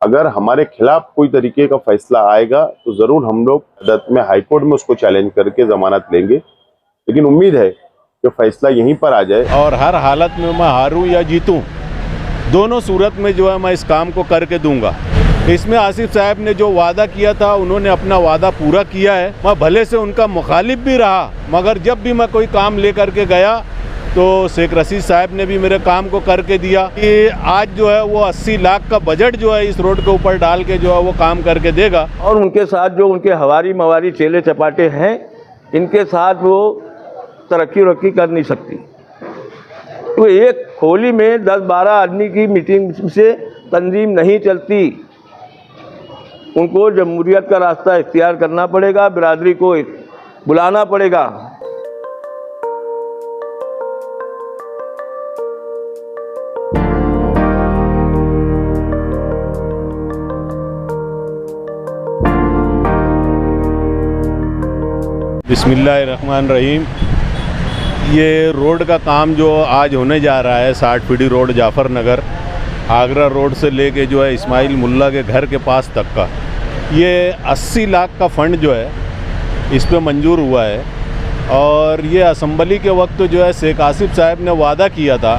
अगर हमारे खिलाफ कोई तरीके का फैसला आएगा तो जरूर हम लोग अदालत में, हाईकोर्ट में उसको चैलेंज करके जमानत लेंगे। लेकिन उम्मीद है कि फैसला यहीं पर आ जाए और हर हालत में मैं हारूं या जीतूं, दोनों सूरत में जो है मैं इस काम को करके दूंगा। इसमें आसिफ साहब ने जो वादा किया था, उन्होंने अपना वादा पूरा किया है। मैं भले से उनका मुखालिफ भी रहा, मगर जब भी मैं कोई काम लेकर के गया तो शेख रशीद साहब ने भी मेरे काम को करके दिया कि आज जो है वो 80 लाख का बजट जो है इस रोड के ऊपर डाल के जो है वो काम करके देगा। और उनके साथ जो उनके हवारी मवारी चेले चपाटे हैं, इनके साथ वो तरक्की कर नहीं सकती। तो एक खोली में 10-12 आदमी की मीटिंग से तंजीम नहीं चलती। उनको जमहूरियत का रास्ता इख्तियार करना पड़ेगा, बिरादरी को बुलाना पड़ेगा। बिस्मिल्लाहिर्रहमानिर्रहीम। ये रोड का काम जो आज होने जा रहा है, 60 फीटी रोड जाफ़र नगर आगरा रोड से लेके जो है इस्माइल मुल्ला के घर के पास तक का, ये 80 लाख का फ़ंड जो है इस पे मंजूर हुआ है। और ये असम्बली के वक्त जो है शेख आसिफ साहब ने वादा किया था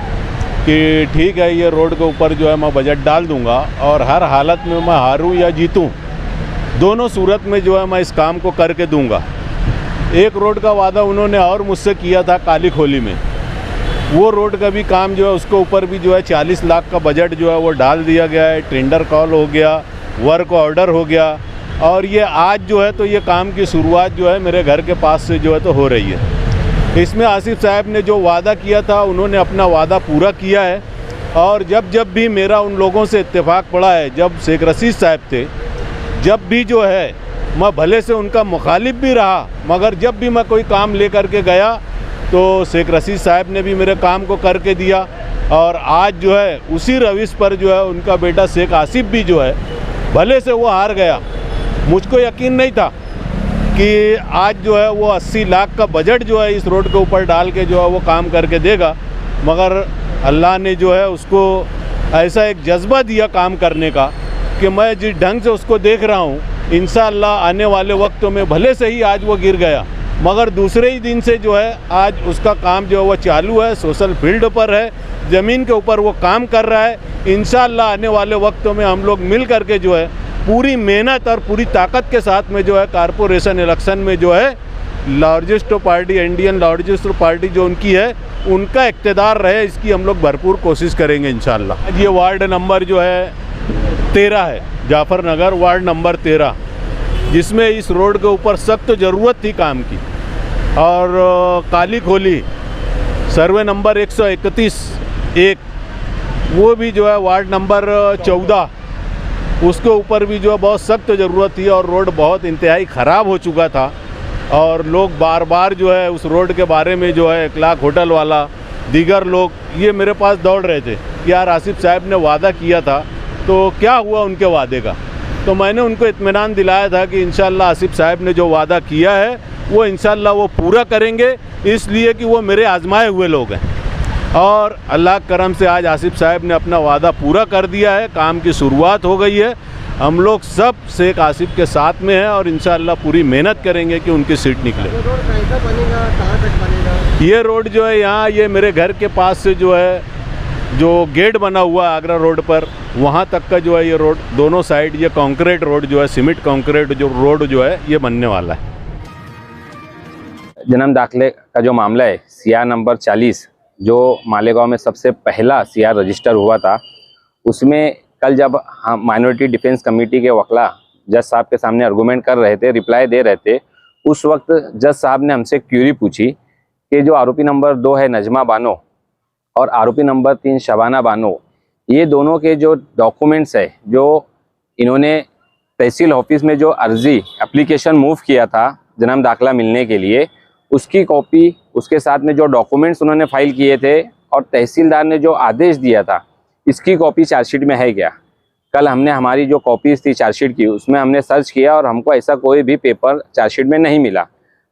कि ठीक है, ये रोड के ऊपर जो है मैं बजट डाल दूंगा और हर हालत में मैं हारूं या जीतूं, दोनों सूरत में जो है मैं इस काम को करके दूंगा। एक रोड का वादा उन्होंने और मुझसे किया था काली खोली में, वो रोड का भी काम जो है उसके ऊपर भी जो है 40 लाख का बजट जो है वो डाल दिया गया है। टेंडर कॉल हो गया, वर्क ऑर्डर हो गया और ये आज जो है तो ये काम की शुरुआत जो है मेरे घर के पास से जो है तो हो रही है। इसमें आसिफ साहब ने जो वादा किया था, उन्होंने अपना वादा पूरा किया है। और जब भी मेरा उन लोगों से इत्तेफाक पड़ा है, जब शेख रशीद साहब थे, जब भी जो है मैं भले से उनका मुखालिफ भी रहा, मगर जब भी मैं कोई काम ले करके गया तो शेख रशीद साहब ने भी मेरे काम को करके दिया। और आज जो है उसी रविश पर जो है उनका बेटा शेख आसिफ भी जो है, भले से वो हार गया। मुझको यकीन नहीं था कि आज जो है वो 80 लाख का बजट जो है इस रोड के ऊपर डाल के जो है वो काम करके देगा, मगर अल्लाह ने जो है उसको ऐसा एक जज्बा दिया काम करने का कि मैं जिस ढंग से उसको देख रहा हूँ, इंशाअल्लाह आने वाले वक्तों में भले से ही आज वो गिर गया, मगर दूसरे ही दिन से जो है आज उसका काम जो है वो चालू है, सोशल फील्ड पर है, ज़मीन के ऊपर वो काम कर रहा है। इंशाअल्लाह आने वाले वक्तों में हम लोग मिल करके जो है पूरी मेहनत और पूरी ताकत के साथ में जो है कारपोरेशन इलेक्शन में जो है largest party, Indian largest party जो उनकी है, उनका इक़्तिदार रहे, इसकी हम लोग भरपूर कोशिश करेंगे इंशाअल्लाह। ये वार्ड नंबर जो है 13 है, जाफ़र नगर वार्ड नंबर 13, जिसमें इस रोड के ऊपर सख्त ज़रूरत थी काम की। और काली खोली सर्वे नंबर 131 वो भी जो है वार्ड नंबर 14, उसके ऊपर भी जो है बहुत सख्त ज़रूरत थी और रोड बहुत इंतहाई ख़राब हो चुका था। और लोग बार बार जो है उस रोड के बारे में जो है 1 लाख होटल वाला, दीगर लोग ये मेरे पास दौड़ रहे थे कि यार आसिफ साहब ने वादा किया था, तो क्या हुआ उनके वादे का। तो मैंने उनको इत्मीनान दिलाया था कि इंशाअल्लाह आसिफ साहब ने जो वादा किया है वो इंशाअल्लाह वो पूरा करेंगे, इसलिए कि वो मेरे आजमाए हुए लोग हैं। और अल्लाह करम से आज आसिफ साहब ने अपना वादा पूरा कर दिया है, काम की शुरुआत हो गई है। हम लोग सब शेख आसिफ के साथ में हैं और इंशाअल्लाह पूरी मेहनत करेंगे कि उनकी सीट निकले। रोड कैसा बनेगा, कहाँ तक बनेगा? ये रोड जो है यहाँ, ये मेरे घर के पास से जो है जो गेट बना हुआ है आगरा रोड पर, वहाँ तक का जो है ये रोड दोनों साइड ये कंक्रीट रोड जो है, सीमेंट कंक्रीट जो रोड जो है ये बनने वाला है। जन्म दाखिले का जो मामला है, सीआर नंबर 40 जो मालेगांव में सबसे पहला सीआर रजिस्टर हुआ था, उसमें कल जब हम माइनॉरिटी डिफेंस कमेटी के वकला जज साहब के सामने आर्गूमेंट कर रहे थे, रिप्लाई दे रहे थे, उस वक्त जज साहब ने हमसे क्यूरी पूछी कि जो आरोपी नंबर 2 है नजमा बानो और आरोपी नंबर 3 शबाना बानो, ये दोनों के जो डॉक्यूमेंट्स है, जो इन्होंने तहसील ऑफिस में जो अर्जी एप्लीकेशन मूव किया था जन्म दाखिला मिलने के लिए, उसकी कॉपी, उसके साथ में जो डॉक्यूमेंट्स उन्होंने फाइल किए थे और तहसीलदार ने जो आदेश दिया था, इसकी कॉपी चार्जशीट में है क्या। कल हमने हमारी जो कॉपीज़ थी चार्जशीट की, उसमें हमने सर्च किया और हमको ऐसा कोई भी पेपर चार्जशीट में नहीं मिला।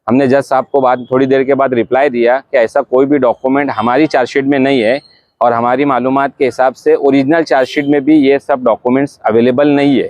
हमने जज साहब को थोड़ी देर के बाद रिप्लाई दिया कि ऐसा कोई भी डॉक्यूमेंट हमारी चार्जशीट में नहीं है, और हमारी मालूमात के हिसाब से ओरिजिनल चार्जशीट में भी ये सब डॉक्यूमेंट्स अवेलेबल नहीं है।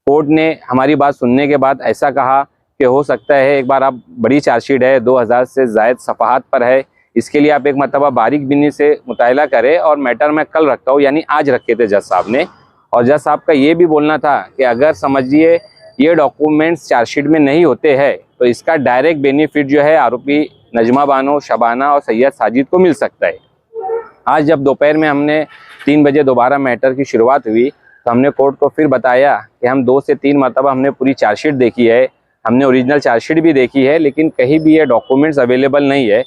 कोर्ट ने हमारी बात सुनने के बाद ऐसा कहा कि हो सकता है एक बार आप बड़ी चार्जशीट है, 2000 से ज़ायद सफ़हात पर है, इसके लिए आप एक मरतबा बारीक बिनी से मुतायला करें और मैटर मैं कल रखता हूँ, यानी आज रखे थे जज साहब ने। और जज साहब का ये भी बोलना था कि अगर समझिए ये डॉक्यूमेंट्स चार्जशीट में नहीं होते हैं तो इसका डायरेक्ट बेनिफिट जो है आरोपी नजमा बानो, शबाना और सैयद साजिद को मिल सकता है। आज जब दोपहर में हमने 3 बजे दोबारा मैटर की शुरुआत हुई तो हमने कोर्ट को फिर बताया कि हम 2 से 3 मरतबा हमने पूरी चार्जशीट देखी है, हमने ओरिजिनल चार्जशीट भी देखी है, लेकिन कहीं भी ये डॉक्यूमेंट्स अवेलेबल नहीं है।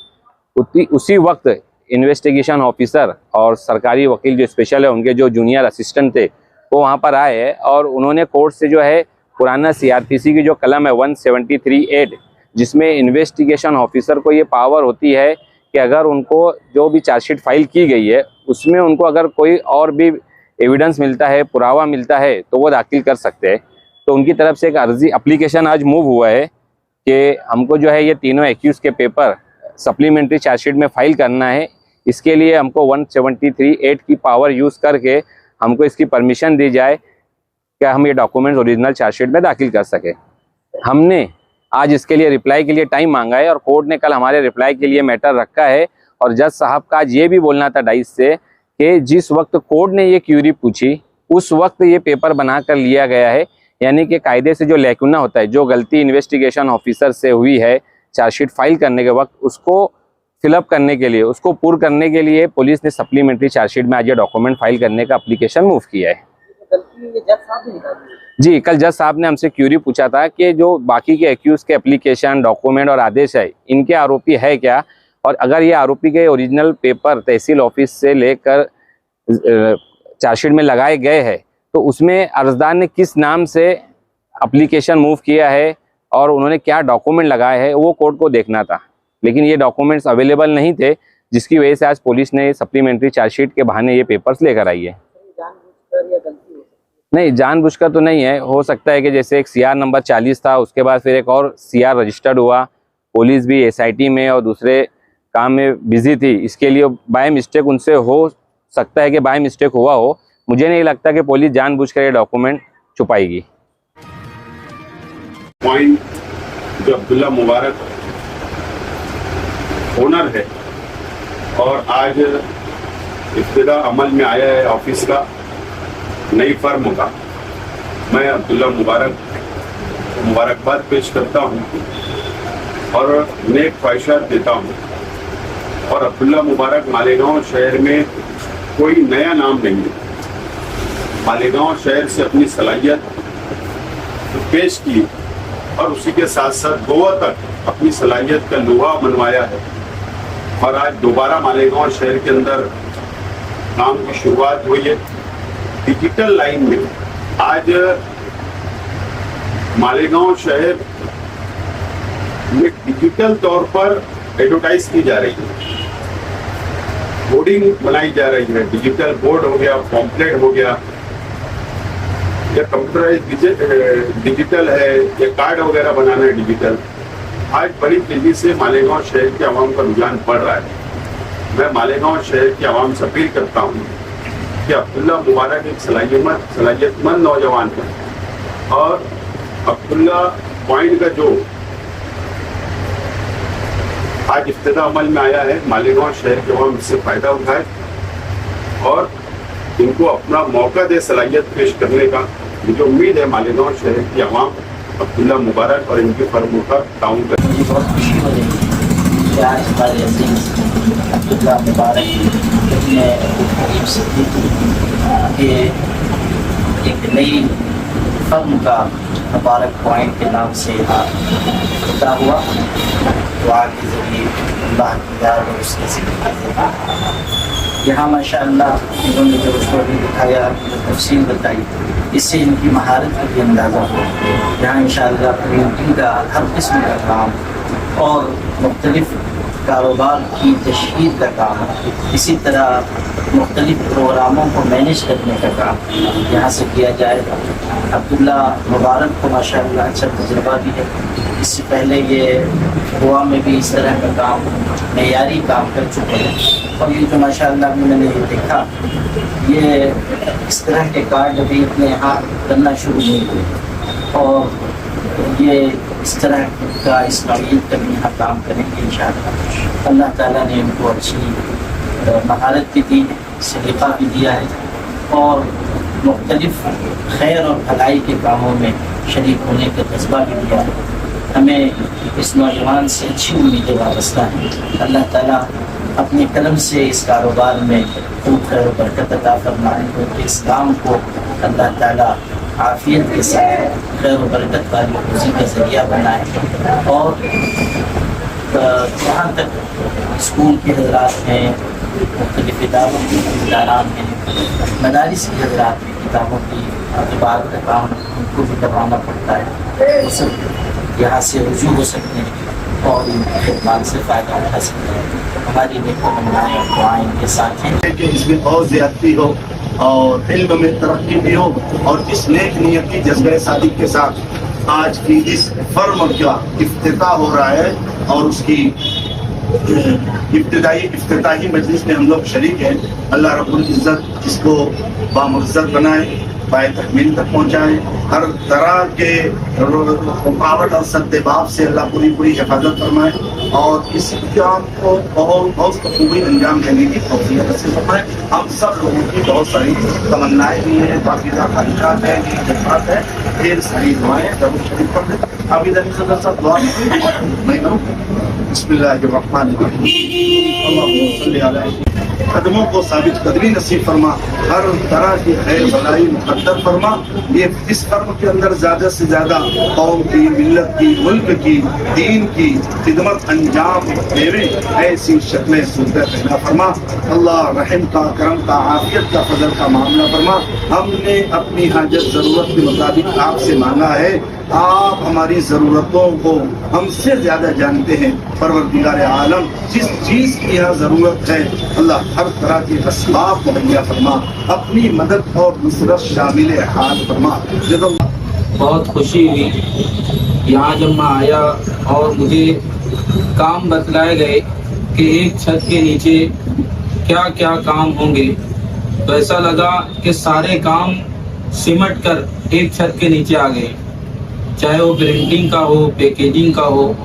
उसी वक्त इन्वेस्टिगेशन ऑफिसर और सरकारी वकील जो स्पेशल है, उनके जो जूनियर असिस्टेंट थे, वो वहाँ पर आए हैं और उन्होंने कोर्ट से जो है पुराना CRPC की जो कलम है 173(8), जिसमें इन्वेस्टिगेशन ऑफिसर को ये पावर होती है कि अगर उनको जो भी चार्जशीट फाइल की गई है उसमें उनको अगर कोई और भी एविडेंस मिलता है, पुरावा मिलता है, तो वो दाखिल कर सकते हैं। तो उनकी तरफ से एक अर्जी एप्लीकेशन आज मूव हुआ है कि हमको जो है ये तीनों एक्यूज के पेपर सप्लीमेंट्री चार्जशीट में फाइल करना है। इसके लिए हमको 173(8) की पावर यूज़ करके हमको इसकी परमिशन दी जाए कि हम ये डॉक्यूमेंट्स ओरिजिनल चार्जशीट में दाखिल कर सके। हमने आज इसके लिए रिप्लाई के लिए टाइम मांगा है और कोर्ट ने कल हमारे रिप्लाई के लिए मैटर रखा है। और जज साहब का आज ये भी बोलना था डाइस से कि जिस वक्त कोर्ट ने ये क्यूरी पूछी उस वक्त ये पेपर बना कर लिया गया है, यानी कि कायदे से जो लैकुना होता है, जो गलती इन्वेस्टिगेशन ऑफिसर से हुई है चार्जशीट फाइल करने के वक्त, उसको फिलअप करने के लिए, उसको पूर्ण करने के लिए पुलिस ने सप्लीमेंट्री चार्जशीट में आज ये डॉक्यूमेंट फाइल करने का एप्लीकेशन मूव किया है। जी, कल जज साहब ने हमसे क्यूरी पूछा था कि जो बाकी के एक्यूज के एप्लीकेशन, डॉक्यूमेंट और आदेश है, इनके आरोपी है क्या, और अगर ये आरोपी के ओरिजिनल पेपर तहसील ऑफिस से लेकर चार्जशीट में लगाए गए हैं तो उसमें अर्जदार ने किस नाम से एप्लीकेशन मूव किया है और उन्होंने क्या डॉक्यूमेंट लगाए हैं, वो कोर्ट को देखना था। लेकिन ये डॉक्यूमेंट्स अवेलेबल नहीं थे, जिसकी वजह से आज पुलिस ने सप्लीमेंट्री चार्जशीट के बहाने ये पेपर्स लेकर आई है। नहीं, जानबूझकर तो नहीं है। हो सकता है कि जैसे एक CR नंबर 40 था, उसके बाद फिर एक और CR रजिस्टर्ड हुआ, पुलिस भी SIT में और दूसरे काम में बिजी थी, इसके लिए बाय मिस्टेक उनसे हो सकता है कि बाय मिस्टेक हुआ हो। मुझे नहीं लगता कि पुलिस जानबूझकर ये डॉक्यूमेंट छुपाएगी। पॉइंट जो अब्दुल्ला मुबारक ओनर है और आज इब्तिदा अमल में आया है ऑफिस का नई फर्म का, मैं अब्दुल्ला मुबारक मुबारकबाद पेश करता हूँ और नेक ख्वाहिशात देता हूँ। और अब्दुल्ला मुबारक मालेगांव शहर में कोई नया नाम नहीं है। मालेगांव शहर से अपनी सलाहियत पेश की और उसी के साथ साथ गोवा तक अपनी सलाहियत का लोहा मनवाया है और आज दोबारा मालेगांव शहर के अंदर काम की शुरुआत हुई है। डिजिटल लाइन में आज मालेगांव शहर में डिजिटल तौर पर एडवर्टाइज की जा रही है, होर्डिंग बनाई जा रही है, डिजिटल बोर्ड हो गया, पॉम्पलेट हो गया, या कंप्यूटराइज डिजिटल है, या कार्ड वगैरह बनाना है डिजिटल। आज बड़ी तेजी से मालेगांव शहर के आवाम का रुझान बढ़ रहा है। मैं मालेगांव शहर की आवाम से अपील करता हूँ कि अब्दुल्ला मुबारक एक सलाहियतमंद नौजवान है और अब्दुल्ला पॉइंट का जो आज इब्तिदा अमल में आया है, मालेगांव शहर के आवाम इससे फायदा उठाए और इनको अपना मौका दे सलाहियत पेश करने का। मुझे उम्मीद है मालेगांव शहर की आवाम अब्दुल्ला मुबारक और इनकी फर्मों का ताउन करेगी। मुझे बहुत खुशी हो रही है कि आज हमारे अजीज अब्दुल्ला मुबारक ने करीब से कि एक नई फर्म का मुबारक पॉइंट के नाम से खुदा हुआ, दुआ के ज़रिए अल्लाह की याद और उसके ज़िक्र यहाँ माशाअल्लाह इन्होंने जो स्टोरी दिखाया, जो तफसील बताई, इससे इनकी महारत का भी अंदाज़ा हो। यहाँ इंशाअल्लाह प्रिंटिंग का हर किस्म का काम और मुख्तलिफ़ कारोबार की तशहीर का काम, इसी तरह मुख्तलिफ़ प्रोग्रामों को मैनेज करने का काम यहाँ से किया जाएगा। अब्दुल्ला मुबारक को माशाअल्लाह अच्छा तजुर्बा भी है, इससे पहले ये गोवा में भी इस तरह का काम, मेयारी काम कर चुके हैं। और ये जो माशाअल्लाह मैंने ये देखा, ये इस तरह के कार्ड अभी अपने यहाँ बनना शुरू नहीं हुए और ये इस तरह का इस नौइयत का भी यहाँ काम करेंगे इंशाअल्लाह। अल्लाह ताला ने उनको अच्छी महारत भी दी है, सलीक़ा भी दिया है और मुख्तलिफ खैर और भलाई के कामों में शरीक होने का जज्बा भी दिया है। हमें इस नौजवान से अच्छी उम्मीदें वाबस्ता हैं। अल्लाह ताला अपने कलम से इस कारोबार में खूब खैर और बरकत अता फरमाए, क्योंकि इस्लाम को अल्लाह ताला आफियत के साथ खैर और बरकत वाली रोज़ी का ज़रिया बनाए। और जहाँ तक स्कूल के हज़रात हैं, मुख्तलिफ़ इदारों के इदारान हैं, मदारिस के हज़रात में किताबों की इबादत का काम उनको भी करवाना पड़ता है, वो सब यहाँ से रुजू हो सकते हैं और इन खिदमत से फ़ायदा उठा सकते हैं। हमारी नेक-ओ-तमन्नाएं और दुआएं इनके साथ हैं कि इसमें और ज़्यादती हो और इल्म में तरक्की भी हो और इस नेक नियती जज्बे सादिक के साथ आज की इस फर्म का इफ्तिताह हो रहा है और उसकी इफ्तिताही मजलिस में हम लोग शरीक हैं। अल्लाह रब्बुल इज़्ज़त इसको बामुइज़्ज़त बनाए, बाय तकमील तक पहुँचाए, हर तरह के रुकावट और सद्देबाब से अल्लाह पूरी हिफाजत फरमाए और इस काम को बहुत खूबी अंजाम देने की तौफीक नसीब फरमाए। हम सब लोगों की बहुत सारी तमन्नाएं भी हैं, बाक़ीदा ख्वाहिशात हैं, जज्बात हैं, ढेर सारी दुआएं ज़रूर शरीक कर दें। अभी सदर साहब दुआ मैं करूँ। बिस्मिल्लाहिर्रहमानिर्रहीम। अल्लाहुम्मा सल्ली अला कदमों को साबित कदमी नसीब फरमा, हर तरह की खैर भलाई मुक़द्दर फरमा। ये इस फर्म के अंदर ज़्यादा से ज़्यादा कौम की, मिल्लत की, मुल्क की, दीन की खिदमत अंजाम देवे, ऐसी शक्लें सूरतें पैदा फरमा। अल्लाह रहम का, करम का, आफियत का, फजल का मामला फरमा। हमने अपनी हाजत ज़रूरत के मुताबिक आपसे मांगा है, आप हमारी ज़रूरतों को हमसे ज़्यादा जानते हैं। परवरदिगार आलम, जिस चीज़ की यहाँ ज़रूरत है अल्लाह हर तरह के असबाब मुहैया फरमा, अपनी मदद और नुसरत शामिल हाल फरमा। जब बहुत खुशी हुई यहाँ जब मैं आया और मुझे काम बतलाए गए कि एक छत के नीचे क्या क्या काम होंगे, तो ऐसा लगा कि सारे काम सिमट कर एक छत के नीचे आ गए। चाहे वो प्रिंटिंग का हो, पैकेजिंग का हो,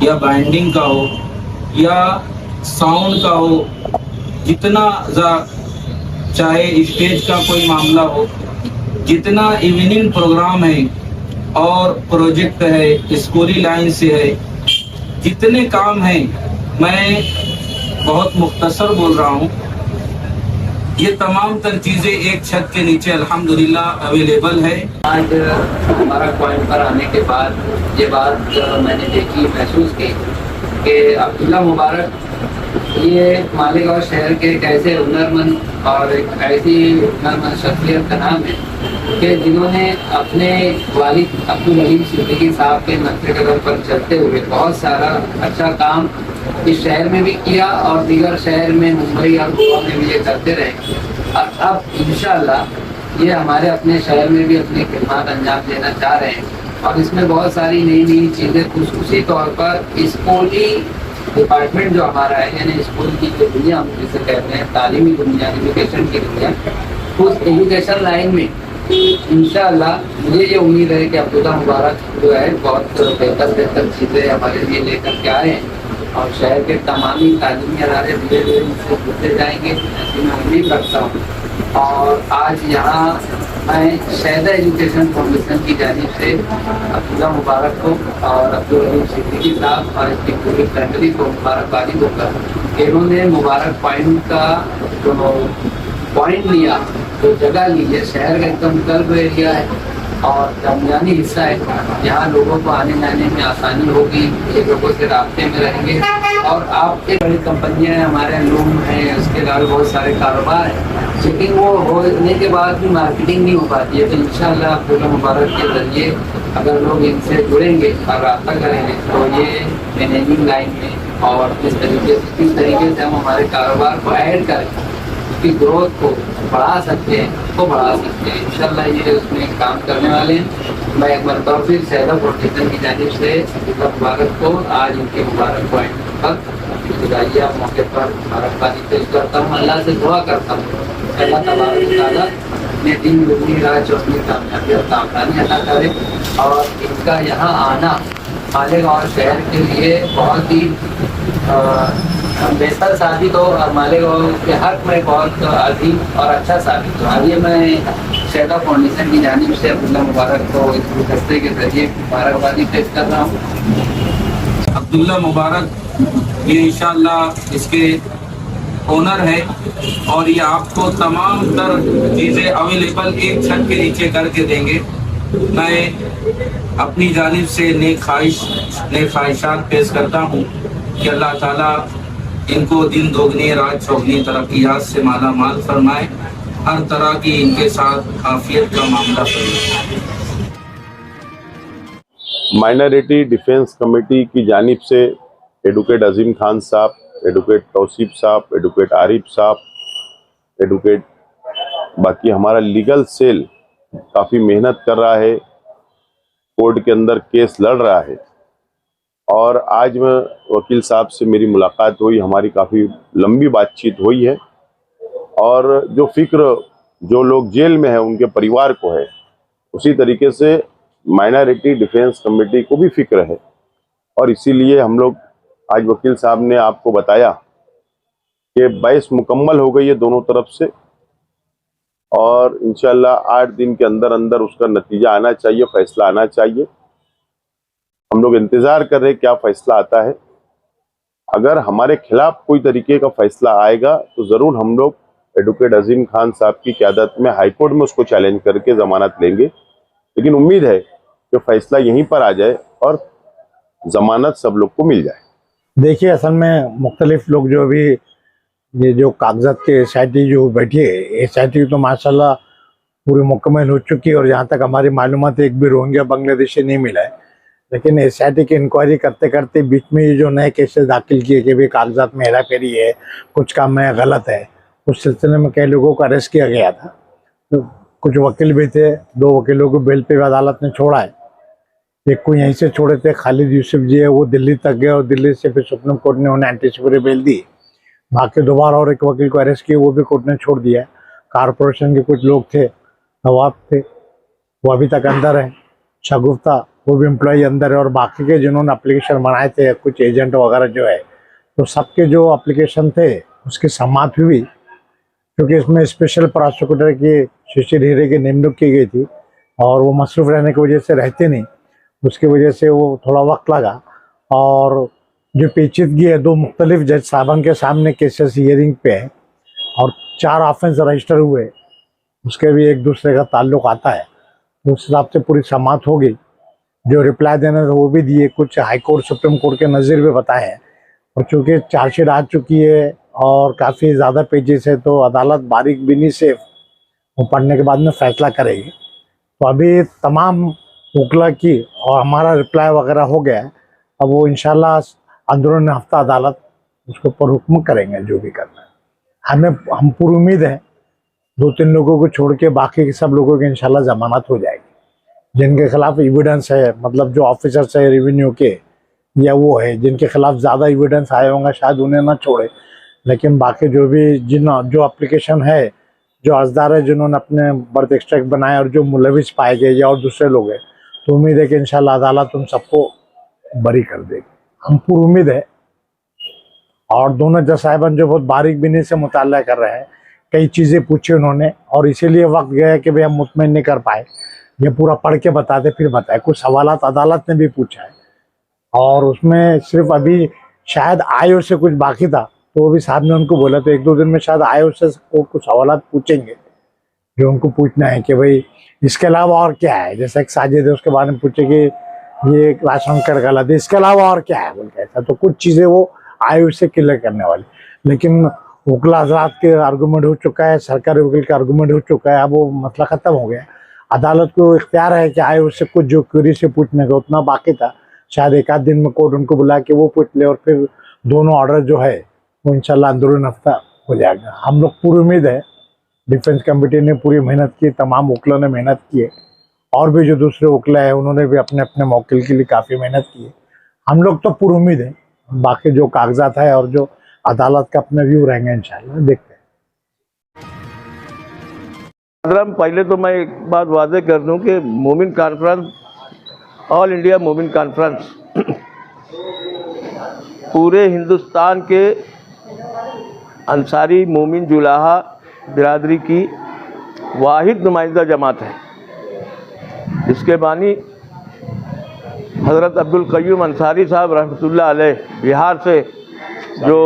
या बाइंडिंग का हो, या साउंड का हो, जितना चाहे स्टेज का कोई मामला हो, जितना इवनिंग प्रोग्राम है और प्रोजेक्ट है, स्टोरी लाइन से है, जितने काम हैं, मैं बहुत मुख्तसर बोल रहा हूँ। ये तमाम तर चीज़ें एक छत के नीचे अल्हम्दुलिल्लाह अवेलेबल है। आज हमारा पॉइंट पर आने के बाद ये बात मैंने देखी, महसूस की कि अब्दुल्ला मुबारक ये मालेगांव शहर के एक ऐसे हुनरमंद और एक ऐसी हुनरमंद शख्सियत का नाम है कि जिन्होंने अपने वालिद अब्दुल हलीम सिद्दीकी साहब के नक्शे कदम पर चलते हुए बहुत सारा अच्छा काम इस शहर में भी किया और दीगर शहर में, मुंबई और गोवा में भी ये करते रहे। और अब इंशाअल्लाह ये हमारे अपने शहर में भी अपनी खिदमत अंजाम देना चाह रहे हैं और इसमें बहुत सारी नई नई चीज़ें, खुसूसी तौर पर स्कूली डिपार्टमेंट जो हमारा है, यानी स्कूल की जो दुनिया हम जिसे कहते हैं, तालीमी दुनिया, एजुकेशन की दुनिया, उस एजुकेशन लाइन में इंशाअल्लाह मुझे ये उम्मीद है कि अब्दुल्ला मुबारक जो है बहुत बेहतर चीज़ें हमारे लिए लेकर के आए हैं और शहर के तमामी तालीमी अदारे धीरे धीरे इनसे जुड़ते जाएंगे, ऐसी मैं उम्मीद रखता हूँ। और आज यहाँ मैं शहदा एजुकेशन फाउंडेशन की जानिब से अब्दुल्ला मुबारक को और अब्दुल हलीम सिद्दीकी साहब और इसकी पूरी फैमिली को मुबारकबादी दूंगा। इन्होंने मुबारक पॉइंट का जो पॉइंट लिया, जो जगह ली है, शहर का एकदम कर्ब एरिया है और दरमियानी हिस्सा है, यहाँ लोगों को आने जाने में आसानी होगी, ये लोगों से रास्ते में रहेंगे। और आप एक बड़ी कंपनियाँ हैं, हमारे लोग हैं, उसके अलावा बहुत सारे कारोबार हैं, लेकिन वो होने के बाद भी मार्केटिंग नहीं हो पाती है। तो इंशाअल्लाह अब्दुल्ला मुबारक के ज़रिए अगर लोग इनसे जुड़ेंगे और रब्ता करेंगे तो ये मैनेजिंग लाइन में और किस तरीके से हम हमारे कारोबार को ऐड करें, उसकी ग्रोथ को बढ़ा सकते हैं, उसको बढ़ा सकते हैं। इंशाअल्लाह ये उसमें काम करने वाले हैं। मैं एक बार फिर शहदा फाउंडेशन की जानिब से अब्दुल्ला मुबारक को आज इनके मुबारक पॉइंट पर खुदाइया मौके पर मुबारकबादी पेश करता हूँ। अल्लाह से दुआ करता हूँ अल्लाह तबारक ताला ने दिन दुगनी रात चौगनी कामयाबी और कामरानी अदा करे और इनका यहाँ आना मालेगांव शहर के लिए बहुत ही बेहतर साबित हो और मालेगांव के हक में बहुत अजीम और अच्छा साबित हो। आइए मैं शहदा फाउंडेशन की जानिब से अब्दुल्ला मुबारक को इस गुलदस्ते के जरिए मुबारकबादी पेश कर रहा हूँ। अब्दुल्ला मुबारक ये इंशाल्लाह इसके ओनर है और ये आपको तमाम तर चीज़ें अवेलेबल एक छत के नीचे करके देंगे। मैं अपनी जानिब से नेक ख्वाहिशात पेश करता हूँ कि अल्लाह ताला इनको दिन दोगनी रात चौगनी तरक्यात से माला माल फरमाए, हर तरह की इनके साथ आफियत का मामला फरमाए। माइनॉरिटी डिफेंस कमेटी की जानिब से एडवोकेट अजीम खान साहब, एडवोकेट तौसीफ साहब, एडवोकेट आरिफ साहब, एडवोकेट बाकी हमारा लीगल सेल काफ़ी मेहनत कर रहा है, कोर्ट के अंदर केस लड़ रहा है। और आज मैं वकील साहब से मेरी मुलाकात हुई, हमारी काफ़ी लंबी बातचीत हुई है और जो फिक्र जो लोग जेल में है उनके परिवार को है, उसी तरीके से माइनॉरिटी डिफेंस कमेटी को भी फिक्र है। और इसीलिए हम लोग आज वकील साहब ने आपको बताया कि बहस मुकम्मल हो गई है दोनों तरफ से और इंशाल्लाह 8 दिन के अंदर अंदर उसका नतीजा आना चाहिए, फैसला आना चाहिए। हम लोग इंतज़ार कर रहे हैं क्या फ़ैसला आता है। अगर हमारे खिलाफ कोई तरीके का फ़ैसला आएगा तो ज़रूर हम लोग एडवोकेट अजीम खान साहब की क़यादत में हाई कोर्ट में उसको चैलेंज करके ज़मानत लेंगे। लेकिन उम्मीद है कि फ़ैसला यहीं पर आ जाए और ज़मानत सब लोग को मिल जाए। देखिए, असल में मुख्तलिफ लोग जो अभी ये जो कागजात के SIT जो बैठी है, SIT तो माशाल्लाह पूरी मुकम्मल हो चुकी है और यहाँ तक हमारी मालूमात एक भी रोहिंग्या बांग्लादेशी नहीं मिला है। लेकिन SIT की इंक्वायरी करते करते बीच में ये जो नए केसेस दाखिल किए कि भाई कागजात में हेरा फेरी है, कुछ काम में गलत है, उस सिलसिले में कई लोगों को अरेस्ट किया गया था। तो कुछ वकील भी थे, 2 वकीलों को बेल पे अदालत ने छोड़ा है। एक को यहीं से छोड़े थे, खालिद यूसुफ जी है, वो दिल्ली तक गए और दिल्ली से फिर सुप्रीम कोर्ट ने उन्हें एंटीसिपेटरी बेल दी। बाकी दोबारा और एक वकील को अरेस्ट किया, वो भी कोर्ट ने छोड़ दिया है। कारपोरेशन के कुछ लोग थे, नवाब थे, वो अभी तक अंदर हैं। शगुफ्ता वो भी एम्प्लॉई अंदर है और बाकी के जिन्होंने एप्लीकेशन बनाए थे, कुछ एजेंट वगैरह जो है, तो सबके जो एप्लीकेशन थे उसकी समाप्त हुई, क्योंकि इसमें स्पेशल प्रोसिक्यूटर की शिशिर हीरे की नियुक्ति की गई थी और वो मसरूफ़ रहने की वजह से रहते नहीं, उसकी वजह से वो थोड़ा वक्त लगा। और जो पेचीदगी है, 2 मुख्तलिफ जज साहबान के सामने केसेस हियरिंग पे है और 4 ऑफेंस रजिस्टर हुए, उसके भी एक दूसरे का ताल्लुक आता है। तो उस हिसाब से पूरी समाप्त हो गई। जो रिप्लाई देना था वो भी दिए, कुछ हाई कोर्ट सुप्रीम कोर्ट के नज़ीर भी बताए हैं। और चूँकि चार्जशीट आ चुकी है और काफ़ी ज़्यादा पेजेस है, तो अदालत बारीक बीनी से वो पढ़ने के बाद में फ़ैसला करेगी। तो अभी तमाम वकला की और हमारा रिप्लाई वगैरह हो गया है। अब वो इंशाल्लाह अंदरूनी हफ्ता अदालत उसके ऊपर हुक्म करेंगे जो भी करना है। हम पूरी उम्मीद है 2-3 लोगों को छोड़ के बाकी के सब लोगों की इंशाल्लाह जमानत हो जाएगी। जिनके खिलाफ एविडेंस है, मतलब जो ऑफिसर्स है रेवेन्यू के या वो है जिनके खिलाफ ज़्यादा एविडेंस आए होंगे, शायद उन्हें ना छोड़े। लेकिन बाकी जो भी जो एप्लीकेशन है, जो अर्जदार है जिन्होंने अपने बर्थ एक्सट्रैक्ट बनाए और जो मुलविस पाए गए या और दूसरे लोग हैं, तो उम्मीद है कि इंशाल्लाह अदालत उन सबको बरी कर देगी। हम पूरी उम्मीद है। और दोनों जज साहिबान जो बहुत बारीक बीनी से मुताला कर रहे हैं, कई चीज़ें पूछी उन्होंने और इसीलिए वक्त गया कि भाई हम मुतमईन नहीं कर पाए, ये पूरा पढ़ के बताते फिर बताए। कुछ सवालात अदालत ने भी पूछा है और उसमें सिर्फ अभी शायद आयो से कुछ बाकी था, तो वो भी साहब ने उनको बोला तो 1-2 दिन में शायद आयो से कुछ सवालात पूछेंगे जो उनको पूछना है कि भाई इसके अलावा और क्या है। जैसे एक साजिद है, उसके बारे में पूछे कि ये राशन कार्ड गलत है, इसके अलावा और क्या है बोल के। ऐसा तो कुछ चीज़ें वो आयु से क्लियर करने वाली। लेकिन वकील हजरात के आर्गूमेंट हो चुका है, सरकारी वकील का आर्गूमेंट हो चुका है, अब वो मसला ख़त्म हो गया। अदालत को इख्तियार है कि आयु से कुछ जो क्यूरी से पूछने का उतना बाकी था, शायद 1-8 दिन में कोर्ट उनको बुला के वो पूछ ले और फिर दोनों ऑर्डर जो है वो इंशाल्लाह अंदरूनी हफ्ता हो जाएगा। हम लोग पूरी उम्मीद है, डिफेंस कमेटी ने पूरी मेहनत की, तमाम वकीलों ने मेहनत की है और भी जो दूसरे वकील हैं उन्होंने भी अपने अपने मौकिल के लिए काफ़ी मेहनत की है। हम लोग तो पूरी उम्मीद है बाकी जो कागजात है और जो अदालत का अपने व्यू रहेंगे इंशाल्लाह देखते हैं। पहले तो मैं एक बात वादे कर दूं कि मोमिन कॉन्फ्रेंस, ऑल इंडिया मोमिन कॉन्फ्रेंस पूरे हिंदुस्तान के अंसारी मोमिन जुलाहा बिरादरी की वाहिद नुमाइंदा जमात है। इसके बानी हज़रत अब्दुल क़य्यूम अंसारी साहब रहमतुल्लाह अलैह बिहार से जो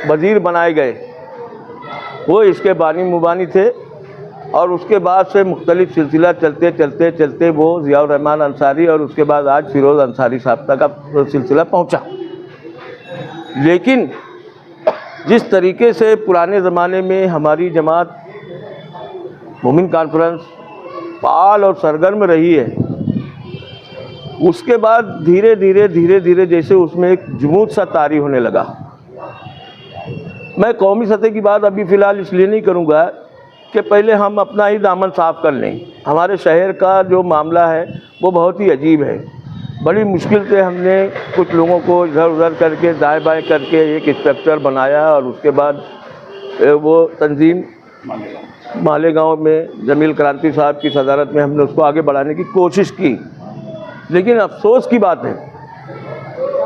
वज़ीर बनाए गए, वो इसके बानी मुबानी थे। और उसके बाद से मुख्तलिफ सिलसिला चलते चलते चलते वो ज़ियाउर रहमान अंसारी और उसके बाद आज फ़िरोज़ अंसारी साहब तक का सिलसिला पहुंचा। लेकिन जिस तरीके से पुराने ज़माने में हमारी जमात मोमिन कॉन्फ्रेंस फाल और सरगर्म रही है, उसके बाद धीरे धीरे जैसे उसमें एक जुमूद सा तारी होने लगा। मैं कौमी सतह की बात अभी फ़िलहाल इसलिए नहीं करूँगा कि पहले हम अपना ही दामन साफ़ कर लें। हमारे शहर का जो मामला है वो बहुत ही अजीब है। बड़ी मुश्किल से हमने कुछ लोगों को इधर उधर करके दाएं बाएं करके एक स्ट्रक्चर बनाया और उसके बाद वो तंजीम मालेगांव में जमील क्रांति साहब की सदारत में हमने उसको आगे बढ़ाने की कोशिश की। लेकिन अफसोस की बात है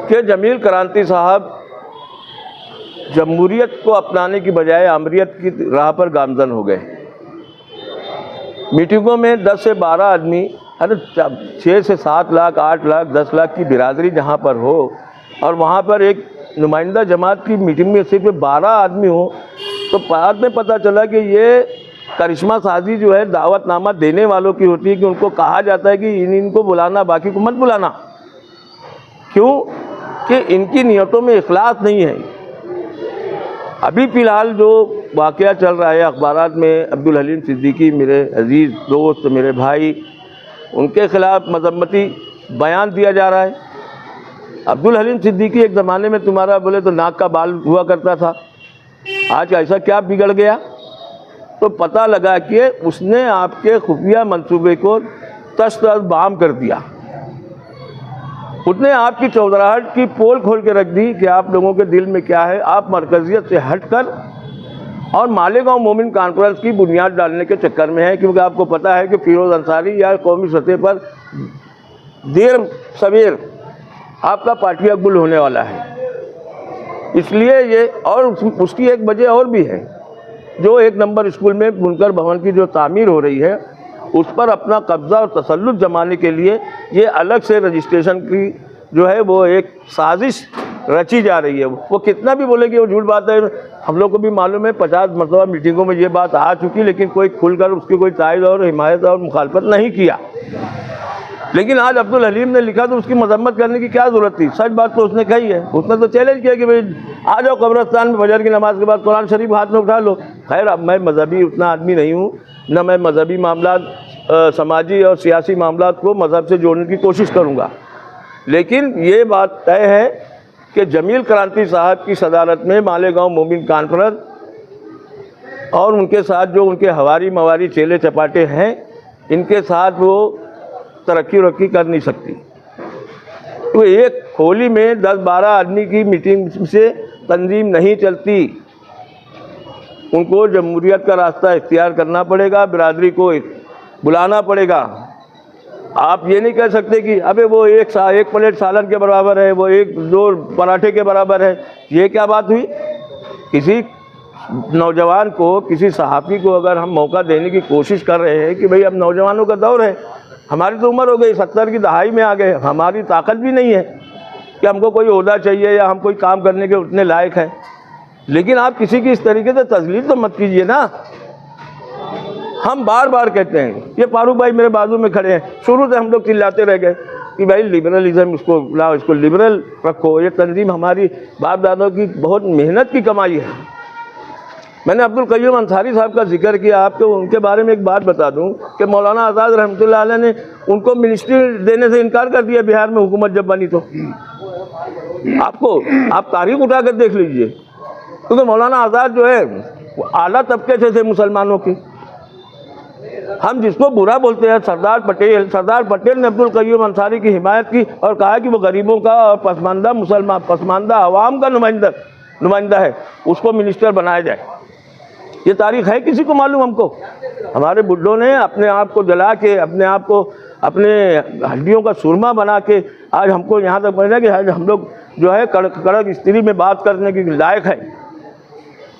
कि जमील क्रांति साहब जमहूरियत को अपनाने की बजाय आमरीत की राह पर गामजन हो गए। मीटिंगों में 10 से 12 आदमी, अरे 6 से 7 लाख, 8 लाख, 10 लाख की बिरादरी जहाँ पर हो और वहाँ पर एक नुमाइंदा जमात की मीटिंग में सिर्फ 12 आदमी हो, तो बाद में पता चला कि ये करिश्मा साजी जो है दावतनामा देने वालों की होती है कि उनको कहा जाता है कि इनको बुलाना, बाकी को मत बुलाना। क्यों? कि इनकी नियतों में इखलास नहीं है। अभी फ़िलहाल जो वाक़या चल रहा है अखबारात में, अब्दुल हलीम सिद्दीकी मेरे अजीज़ दोस्त, मेरे भाई, उनके ख़िलाफ़ मजम्मती बयान दिया जा रहा है। अब्दुल हलीम सिद्दीकी एक ज़माने में तुम्हारा बोले तो नाक का बाल हुआ करता था, आज ऐसा क्या बिगड़ गया? तो पता लगा कि उसने आपके खुफिया मंसूबे को तश्त बाम कर दिया। उसने आपकी चौधराहट की पोल खोल के रख दी कि आप लोगों के दिल में क्या है। आप मरकज़ियत से हटकर और मालेगांव मोमिन कॉन्फ्रेंस की बुनियाद डालने के चक्कर में है, क्योंकि आपको पता है कि फ़िरोज़ अंसारी या कौमी सतह पर देर सवेर आपका पार्टी अकबुल होने वाला है। इसलिए ये, और उसकी एक वजह और भी है, जो 1 नंबर स्कूल में बुनकर भवन की जो तामीर हो रही है उस पर अपना कब्ज़ा और तसल्लुत जमाने के लिए ये अलग से रजिस्ट्रेशन की जो है वो एक साजिश रची जा रही है। वो कितना भी बोले कि वो झूठ बात है, हम लोग को भी मालूम है, 50 मरतबा मीटिंगों में ये बात आ चुकी, लेकिन कोई खुलकर उसकी कोई तायद और हिमायत और मुखालफत नहीं किया। लेकिन आज अब्दुल हलीम ने लिखा तो उसकी मजम्मत करने की क्या ज़रूरत थी? सच बात तो उसने कही है। उसने तो चैलेंज किया कि भाई आ जाओ कब्रिस्तान में फजर की नमाज के बाद कुरान शरीफ हाथ में उठा लो। खैर, अब मैं मजहबी उतना आदमी नहीं हूँ, न मैं मजहबी मामलात, समाजी और सियासी मामलात को मज़हब से जोड़ने की कोशिश करूँगा। लेकिन ये बात तय है कि जमील क्रांति साहब की सदारत में मालेगांव मोमिन कॉन्फ्रेंस और उनके साथ जो उनके हवारी मवारी चेले चपाटे हैं, इनके साथ वो तरक्की कर नहीं सकती। तो एक खोली में 10-12 आदमी की मीटिंग से तंजीम नहीं चलती। उनको जमहूरियत का रास्ता इख्तियार करना पड़ेगा, बिरादरी को बुलाना पड़ेगा। आप ये नहीं कह सकते कि अबे वो एक प्लेट सालन के बराबर है, वो 1-2 पराठे के बराबर है। ये क्या बात हुई? किसी नौजवान को, किसी सहाफ़ी को अगर हम मौका देने की कोशिश कर रहे हैं कि भाई अब नौजवानों का दौर है, हमारी तो उम्र हो गई, 70 की दहाई में आ गए, हमारी ताकत भी नहीं है कि हमको कोई ओहदा चाहिए या हम कोई काम करने के उतने लायक हैं। लेकिन आप किसी की इस तरीके से तजलील तो मत कीजिए ना। हम बार बार कहते हैं, ये फारूक भाई मेरे बाजू में खड़े हैं, शुरू से हम लोग चिल्लाते रह गए कि भाई लिबरलिज्म इसको लाओ, इसको लिबरल रखो। ये तंजीम हमारी बाप दादों की बहुत मेहनत की कमाई है। मैंने अब्दुल क़य्यूम अंसारी साहब का जिक्र किया, आपको उनके बारे में एक बात बता दूं कि मौलाना आज़ाद रहमतुल्लाह अलैह ने उनको मिनिस्ट्री देने से इनकार कर दिया बिहार में हुकूमत जब बनी। तो आप तारीख उठा कर देख लीजिए, क्योंकि मौलाना आज़ाद जो है वो आला तबके से थे मुसलमानों की। हम जिसको बुरा बोलते हैं सरदार पटेल ने अब्दुल कयूम अंसारी की हिमायत की और कहा कि वो गरीबों का और पसमानदा मुसलमान पसमानदा अवाम का नुमाइंदा है, उसको मिनिस्टर बनाया जाए। ये तारीख है किसी को मालूम? हमको हमारे बुड्ढों ने अपने आप को जला के, अपने आप को अपने हड्डियों का सुरमा बना के आज हमको यहाँ तक पहुँचा कि आज हम लोग जो है कड़क स्त्री में बात करने के लायक है।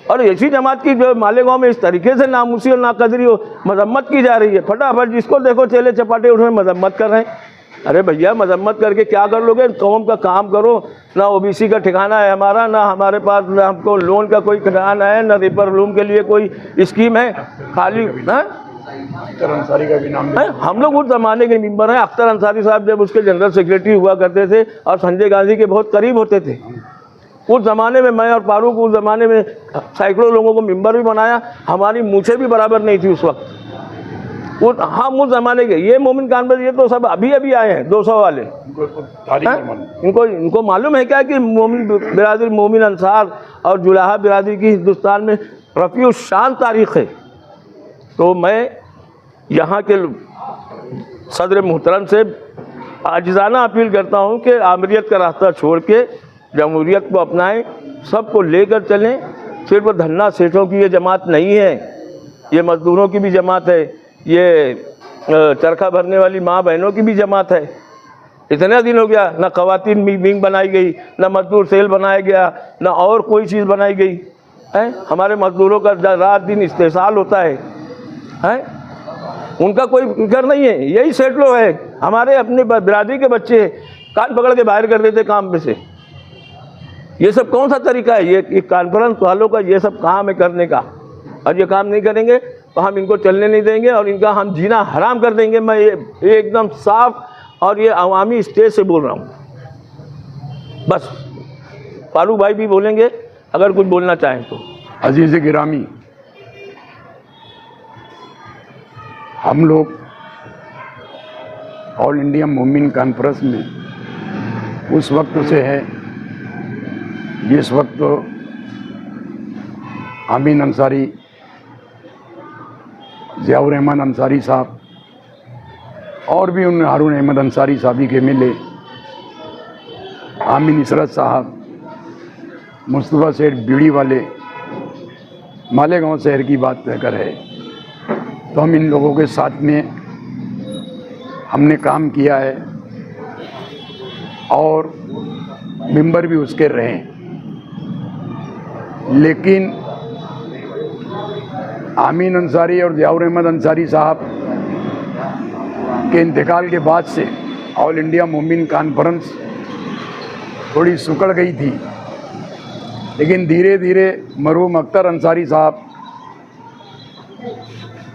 और ऐसी जमात की जो मालेगांव में इस तरीके से नामूसी और नाकदरी हो मजम्मत की जा रही है, फटाफट जिसको देखो चेले चपाटे उठे मजम्मत कर रहे हैं। अरे भैया, मजम्मत करके क्या कर लोगे? कौम का काम करो। ना ओबीसी का ठिकाना है हमारा, ना हमारे पास ना हमको लोन का कोई ठिकाना है, ना रिपर रूम के लिए कोई स्कीम है, खाली अख्तर अंसारी का भी नाम है। हम लोग उस जमाने के मेंबर हैं। अख्तर अंसारी साहब जब उसके जनरल सेक्रेटरी हुआ करते थे और संजय गांधी के बहुत करीब होते थे, उस ज़माने में मैं और फारूक उस ज़माने में सैकड़ों लोगों को मेंबर भी बनाया। हमारी मूछें भी बराबर नहीं थी उस वक्त। हम उस ज़माने के ये मोमिन कॉन्फ्रेंस ये तो सब अभी अभी आए हैं 200 वाले। इनको मालूम है क्या कि मोमिन बिरादरी, मोमिन अंसार और जुलाहा बिरादरी की हिंदुस्तान में रफ़ी शान तारीख़ है। तो मैं यहाँ के सदर मुहतरम से आजिज़ाना अपील करता हूँ कि आमरीत का रास्ता छोड़ के जमहूरियत को अपनाएं, सबको लेकर चलें। सिर्फ धन्ना सेठों की ये जमात नहीं है, ये मज़दूरों की भी जमात है, ये चरखा भरने वाली माँ बहनों की भी जमात है। इतना दिन हो गया ना ख़वातीन विंग बनाई गई, ना मजदूर सेल बनाया गया, ना और कोई चीज़ बनाई गई है। हमारे मजदूरों का रात दिन इस्तेसाल होता है, उनका कोई फिक्र नहीं है। यही सेठ लोग है, हमारे अपने बिरादरी के बच्चे कान पकड़ के बाहर कर देते काम में से। ये सब कौन सा तरीका है? ये कॉन्फ्रेंस वालों का ये सब काम है करने का, और ये काम नहीं करेंगे तो हम इनको चलने नहीं देंगे और इनका हम जीना हराम कर देंगे। मैं ये एकदम साफ और ये अवामी स्टेज से बोल रहा हूँ। बस फारूक भाई भी बोलेंगे अगर कुछ बोलना चाहें तो। अजीज़ गिरामी, हम लोग ऑल इंडिया मोमिन कॉन्फ्रेंस में उस वक्त से है जिस वक्त आमीन अंसारी, ज़ियाउर रहमान अंसारी साहब और भी उन हारून अहमद अंसारी साहबी के मिले, आमीन इसरत साहब, मुस्तफ़ा सेठ बीड़ी वाले, मालेगांव शहर की बात कहकर है। तो हम इन लोगों के साथ में हमने काम किया है और मेंबर भी उसके रहे। लेकिन आमीन अंसारी और ज़ियाउर रहमान अंसारी साहब के इंतकाल के बाद से ऑल इंडिया मोमिन कॉन्फ्रेंस थोड़ी सुकड़ गई थी। लेकिन धीरे धीरे मरहूम अख्तर अंसारी साहब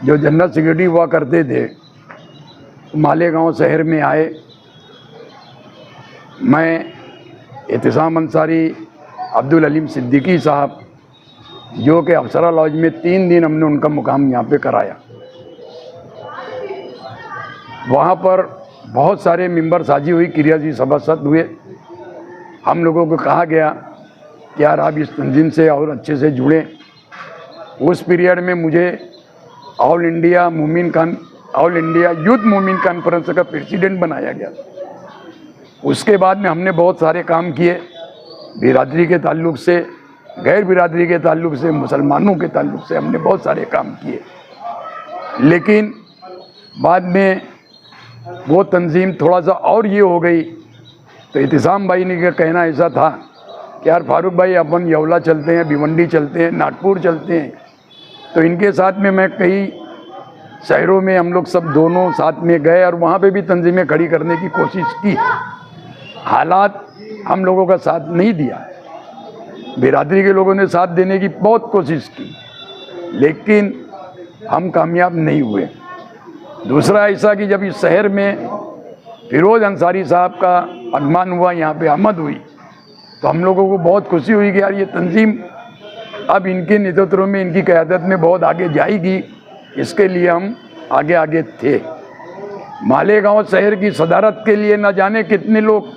जो जनरल सेक्रेटरी हुआ करते थे मालेगांव शहर में आए। मैं एहतिसाम अंसारी, अब्दुल अलीम सिद्दीकी साहब जो कि अफसरा लॉज में 3 दिन हमने उनका मुकाम यहाँ पे कराया। वहाँ पर बहुत सारे मेंबर साजी हुई, क्रियाजी सभासद हुए। हम लोगों को कहा गया कि यार आप इस तंजीम से और अच्छे से जुड़ें। उस पीरियड में मुझे ऑल इंडिया यूथ मोमिन कॉन्फ्रेंस का प्रेसिडेंट बनाया गया। उसके बाद में हमने बहुत सारे काम किए, बिरादरी के ताल्लुक़ से, गैर बिरादरी के ताल्लुक़ से, मुसलमानों के ताल्लुक़ से हमने बहुत सारे काम किए। लेकिन बाद में वो तंजीम थोड़ा सा और ये हो गई तो एहतिसाम भाई ने का कहना ऐसा था कि यार फारूक भाई अपन यवला चलते हैं, भिवंडी चलते हैं, नागपुर चलते हैं। तो इनके साथ में मैं कई शहरों में हम लोग सब दोनों साथ में गए और वहाँ पे भी तंजीमें खड़ी करने की कोशिश की। हालात हम लोगों का साथ नहीं दिया, बिरादरी के लोगों ने साथ देने की बहुत कोशिश की लेकिन हम कामयाब नहीं हुए। दूसरा ऐसा कि जब इस शहर में फिरोज अंसारी साहब का आगमन हुआ, यहाँ पे आमद हुई, तो हम लोगों को बहुत खुशी हुई कि यार ये तंजीम अब इनके नेतृत्व में, इनकी क़यादत में बहुत आगे जाएगी। इसके लिए हम आगे आगे थे। मालेगांव शहर की सदारत के लिए न जाने कितने लोग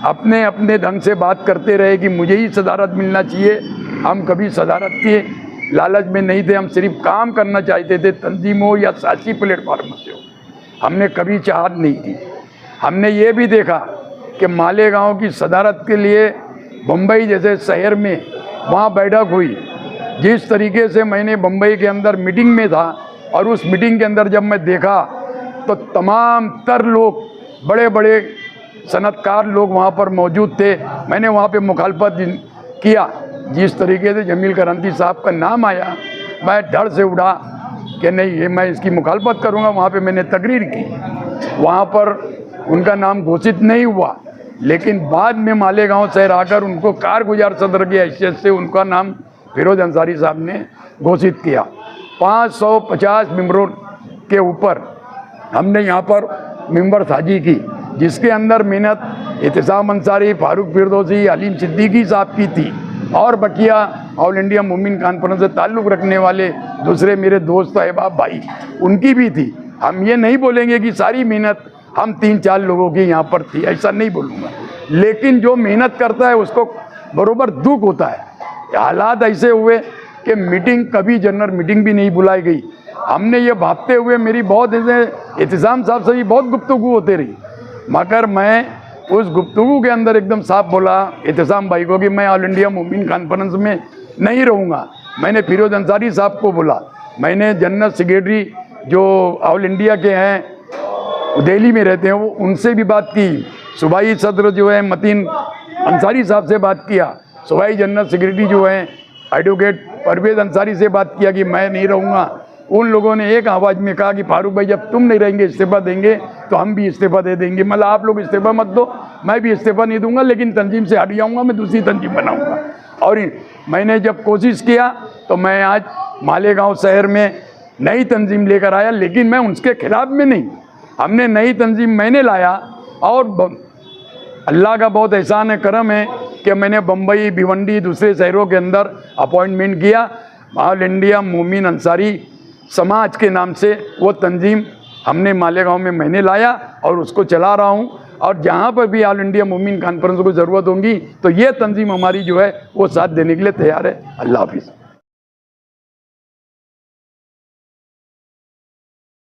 अपने अपने ढंग से बात करते रहे कि मुझे ही सदारत मिलना चाहिए, हम कभी सदारत के लालच में नहीं थे, हम सिर्फ काम करना चाहते थे, तंजीम हो या सियासी प्लेटफॉर्म से हो, हमने कभी चाहत नहीं की। हमने ये भी देखा कि मालेगांव की सदारत के लिए बम्बई जैसे शहर में वहाँ बैठक हुई। जिस तरीके से मैंने बम्बई के अंदर मीटिंग में था और उस मीटिंग के अंदर जब मैं देखा तो तमाम तर लोग, बड़े बड़े सनतकार लोग वहाँ पर मौजूद थे। मैंने वहाँ पे मुखालफत किया। जिस तरीके से जमील करांती साहब का नाम आया, मैं डर से उड़ा कि नहीं, ये मैं इसकी मुखालफत करूँगा। वहाँ पे मैंने तकरीर की, वहाँ पर उनका नाम घोषित नहीं हुआ, लेकिन बाद में मालेगांव शहर आकर उनको कारगुजार सदर की हैसियत से उनका नाम फिरोज अंसारी साहब ने घोषित किया। 550 मेंबरों के ऊपर हमने यहाँ पर मेंबर साजी की, जिसके अंदर मेहनत एहतिसाम अंसारी, फारूक फिरदौसी, अलीम सिद्दीकी साहब की थी और बकिया ऑल इंडिया मोमिन कॉन्फ्रेंस से ताल्लुक़ रखने वाले दूसरे मेरे दोस्त अहबाब भाई, उनकी भी थी। हम ये नहीं बोलेंगे कि सारी मेहनत हम 3-4 लोगों की यहाँ पर थी, ऐसा नहीं बोलूँगा, लेकिन जो मेहनत करता है उसको बरोबर दुख होता है। हालात ऐसे हुए कि मीटिंग, कभी जनरल मीटिंग भी नहीं बुलाई गई। हमने ये भापते हुए, मेरी बहुत ऐसे एहतिसाम साहब से भी बहुत गुफ्तगू होते रही, मगर मैं उस गुफ्तगू के अंदर एकदम साफ बोला एहतिसाम भाई को कि मैं ऑल इंडिया मोमिन कॉन्फ्रेंस में नहीं रहूँगा। मैंने फिरोज अंसारी साहब को बोला, मैंने जनरल सेक्रेटरी जो ऑल इंडिया के हैं, दिल्ली में रहते हैं, वो उनसे भी बात की। सूबाई सदर जो है मतीन अंसारी साहब से बात किया। सूबाई जनरल सेक्रेटरी जो हैं एडवोकेट परवेज अंसारी से बात किया कि मैं नहीं रहूँगा। उन लोगों ने एक आवाज़ में कहा कि फारूक भाई, जब तुम नहीं रहेंगे, इस्तीफ़ा देंगे तो हम भी इस्तीफ़ा दे देंगे। मतलब आप लोग इस्तीफ़ा मत दो, मैं भी इस्तीफ़ा नहीं दूंगा, लेकिन तंजीम से हट जाऊँगा, मैं दूसरी तंजीम बनाऊँगा। और मैंने जब कोशिश किया तो मैं आज मालेगांव शहर में नई तंजीम लेकर आया, लेकिन मैं उसके खिलाफ में नहीं। हमने नई तंजीम मैंने लाया और अल्लाह का बहुत एहसान है, करम है कि मैंने बम्बई, भिवंडी, दूसरे शहरों के अंदर अपॉइंटमेंट किया। ऑल इंडिया मोमिन अंसारी समाज के नाम से वो तंजीम हमने मालेगांव में मैंने लाया और उसको चला रहा हूँ। और जहाँ पर भी ऑल इंडिया मोमिन कॉन्फ्रेंस को ज़रूरत होगी तो ये तंजीम हमारी जो है वो साथ देने के लिए तैयार है। अल्लाह हाफिज़।